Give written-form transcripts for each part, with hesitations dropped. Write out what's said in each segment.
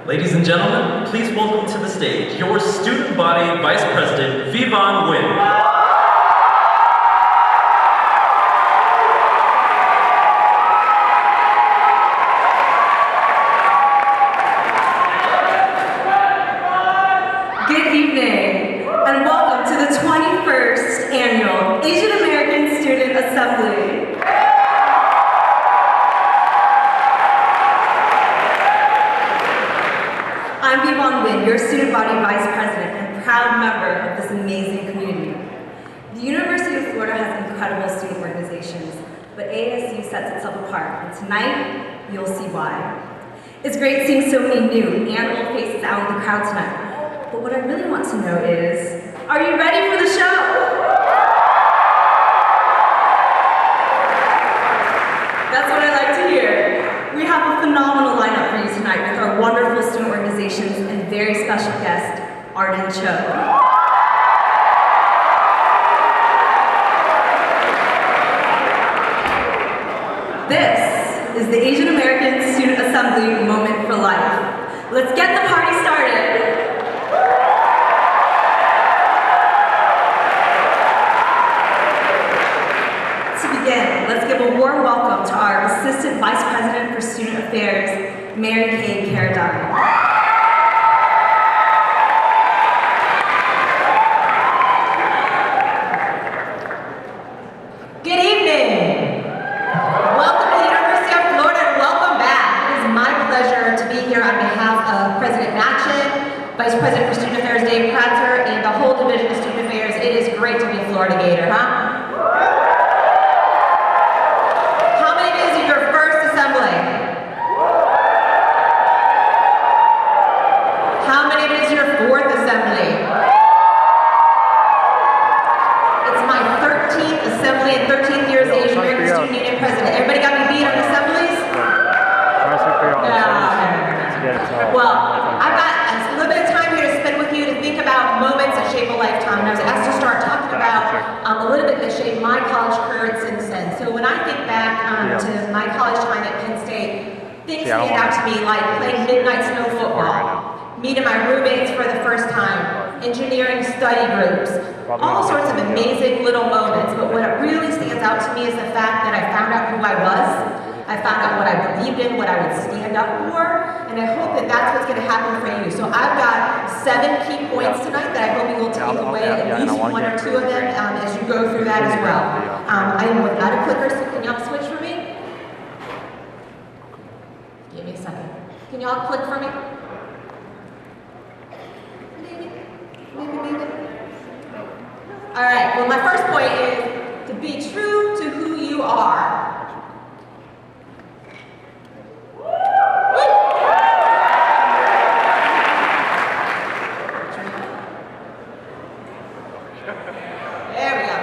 Ladies and gentlemen, please welcome to the stage your student body vice president, Vivan Nguyen. Good evening, and welcome to the 21st Annual Asian American Student Assembly. I'm Vivan Nguyen, your student body vice president and proud member of this amazing community. The University of Florida has incredible student organizations, but AASU sets itself apart, and tonight, you'll see why. It's great seeing so many new and old faces out in the crowd tonight, but what I really want to know is, are you ready for the show? That's what I like to hear. We have a phenomenal lineup for you tonight with our wonderful student organizations and very special guest, Arden Cho. This is the Asian American Student Assembly Moment for Life. Let's get the party started. To begin, let's give a warm welcome to our Assistant Vice President for Student Affairs, Mary Kay Carodine. Good evening. Welcome to the University of Florida and welcome back. It is my pleasure to be here on behalf of President Matchin, Vice President for Student Affairs Dave Kratzer, and the whole Division of Student Affairs. It is great to be a Florida Gator, huh? How many of you is your first assembly? How many of you is your fourth assembly? It's my 13th assembly and 13th year as the Asian American Student Union president. Everybody got me beat on assemblies? Well, I've got a little bit of time here to spend with you to think about moments that shape a lifetime. And I was asked to start talking about a little bit that shaped my college career and since then. So when I think back to my college time at Penn State, things stand out to me like playing midnight snow football, meeting my roommates for the first time, engineering study groups, all sorts of amazing little moments. But what really stands out to me is the fact that I found out who I was. I found out what I believed in, what I would stand up for, and I hope that that's what's going to happen for you. So I've got 7 key points tonight that I hope you will take away, at least 1 or 2 of them as you go through that as well. I am without a clicker, so can y'all switch for me? Give me a second. Can y'all click for me? Maybe. All right, well my first point is to be true to who you are. There we go.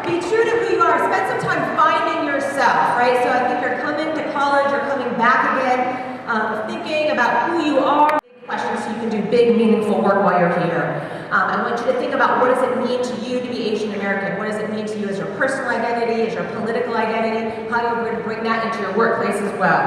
Be true to who you are. Spend some time finding yourself, right? So I think you're coming to college, you're coming back again, thinking about who you are. Big questions so you can do big, meaningful work while you're here. I want you to think about what does it mean to you to be Asian American? What does it mean to you as your personal identity, as your political identity, how you're going to bring that into your workplace as well.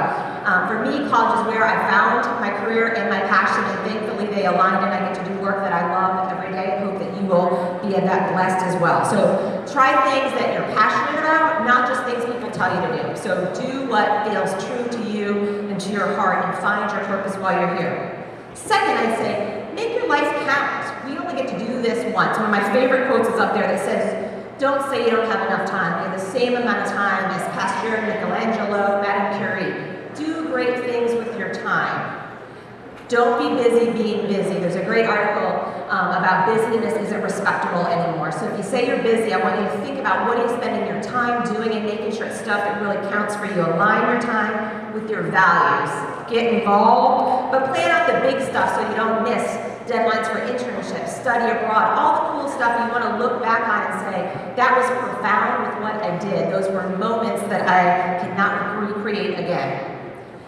For me, college is where I found my career and my passion, and thankfully they aligned and I get to do work that I love every day and hope that you will be that blessed as well. So try things that you're passionate about, not just things people tell you to do. So do what feels true to you and to your heart and find your purpose while you're here. Second, I'd say, make your life count. We only get to do this once. One of my favorite quotes is up there that says, don't say you don't have enough time. You have the same amount of time as Pasteur, Michelangelo, Madame Curie. Do great things with your time. Don't be busy being busy. There's a great article about busyness isn't respectable anymore. So if you say you're busy, I want you to think about what are you spending your time doing and making sure it's stuff that really counts for you. Align your time with your values. Get involved, but plan out the big stuff so you don't miss deadlines for internships, study abroad, all the cool stuff you want to look back on and say, that was profound with what I did. Those were moments that I cannot recreate again.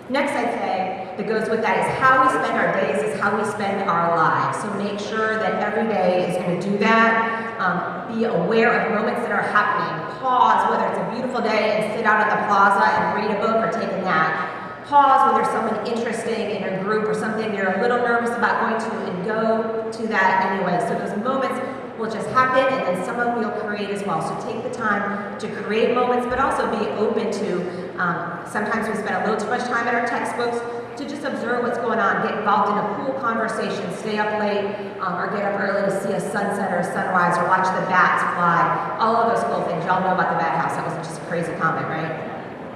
Next, I'd say, that goes with that is how we spend our days is how we spend our lives. So make sure that every day is going to do that. Be aware of moments that are happening. Pause, whether it's a beautiful day and sit out at the plaza and read a book or take a nap. pause when there's someone interesting in your group or something you're a little nervous about going to, and go to that anyway. So those moments will just happen, and then some of them you'll create as well. So take the time to create moments, but also be open to, sometimes we spend a little too much time in our textbooks, to just observe what's going on, get involved in a cool conversation, stay up late, or get up early to see a sunset or a sunrise, or watch the bats fly, all of those cool things. Y'all know about the bat house. That wasn't just a crazy comment, right?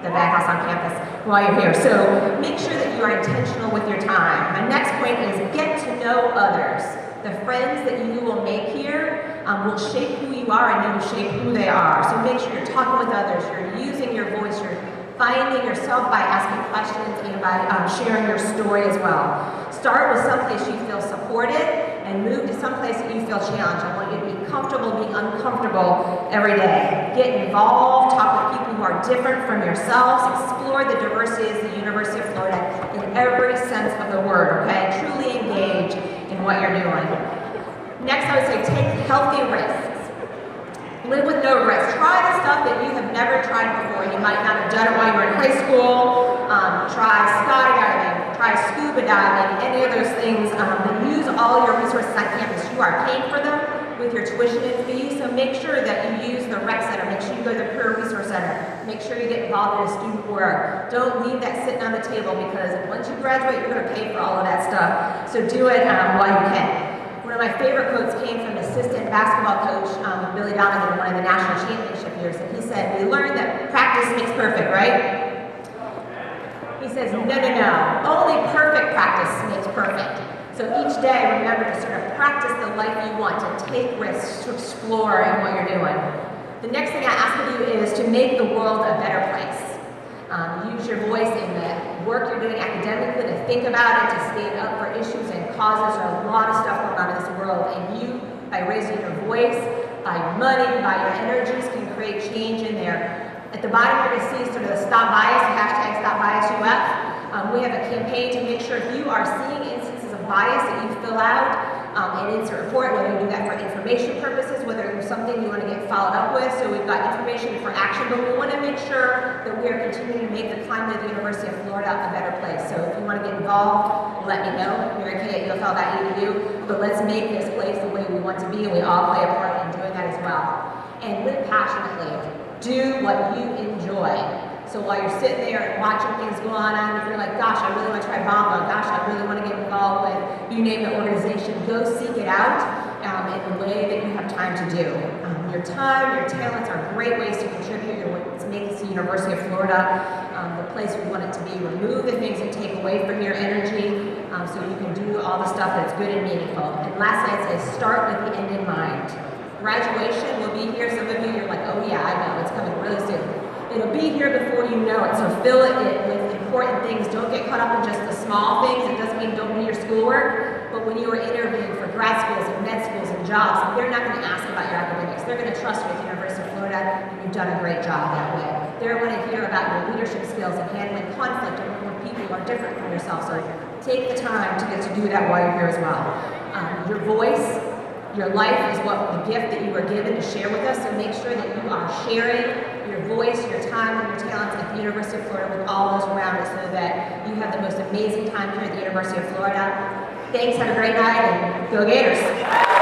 The bat house on campus while you're here. So make sure that you are intentional with your time. My next point is get to know others. The friends that you will make here will shape who you are, and you will shape who they are. So make sure you're talking with others, you're using your voice, you're finding yourself by asking questions and by sharing your story as well. Start with someplace you feel supported and move to someplace that you feel challenged. I want you to be comfortable being uncomfortable every day. Get involved, talk with people who are different from yourselves, explore the diversity of the University of Florida in every sense of the word, okay? Truly engage in what you're doing. Next, I would say take healthy risks. Live with no risk. Try the stuff that you have never tried before. You might not have done it while you were in high school. Try skydiving, try scuba diving, any of those things. And use all your resources on campus. You are paying for them with your tuition and fees, so make sure that you use the rec center. Make sure you go to the Career Resource Center. Make sure you get involved in student work. Don't leave that sitting on the table, because once you graduate, you're going to pay for all of that stuff. So do it while you can. One of my favorite quotes came from the assistant basketball coach, Billy Donovan, in one of the national championship years, and he said, "We learned that practice makes perfect, right?" He says, no, only perfect practice makes perfect. So each day, remember to sort of practice the life you want, to take risks, to explore in what you're doing. The next thing I ask of you is to make the world a better place. Use your voice in the work you're doing academically, to think about it, to stand up for issues and causes. There's a lot of stuff going on in this world, and you, by raising your voice, by your money, by your energies, can create change in there. At the bottom, you're going to see sort of the Stop Bias, hashtag Stop Bias UF. We have a campaign to make sure if you are seeing instances of bias that you fill out and insert report, whether you do that for information purposes, whether it's something you want to get followed up with. So we've got information for action, but we want to make sure that we are continuing to make the climate of the University of Florida a better place. So if you want to get involved, let me know. Mary Kay at UFL.edu. But let's make this place the way we want to be, and we all play a part in doing that as well. And live passionately. Do what you enjoy. So while you're sitting there and watching things go on, if you're like, gosh, I really want to try Bomba, gosh, I really want to get involved with, you name the organization, go seek it out in the way that you have time to do. Your time, your talents are great ways to contribute. Let's make this the University of Florida the place we want it to be. Remove the things that take away from your energy so you can do all the stuff that's good and meaningful. And lastly, I'd say start with the end in mind. Graduation will be here. Some of you, you're like, oh yeah, I know, it's coming really soon. It'll be here before you know it, so fill it with important things. Don't get caught up in just the small things. It doesn't mean don't do your schoolwork, but when you are interviewing for grad schools and med schools and jobs, they're not going to ask about your academics. They're going to trust you with the University of Florida, and you've done a great job that way. They're going to hear about your leadership skills and handling conflict and when people are different from yourself. So take the time to get to do that while you're here as well. Your voice, your life is the gift that you were given to share with us, so make sure that you are sharing your voice, your time, and your talents at the University of Florida with all those around it, so that you have the most amazing time here at the University of Florida. Thanks, have a great night, and go Gators!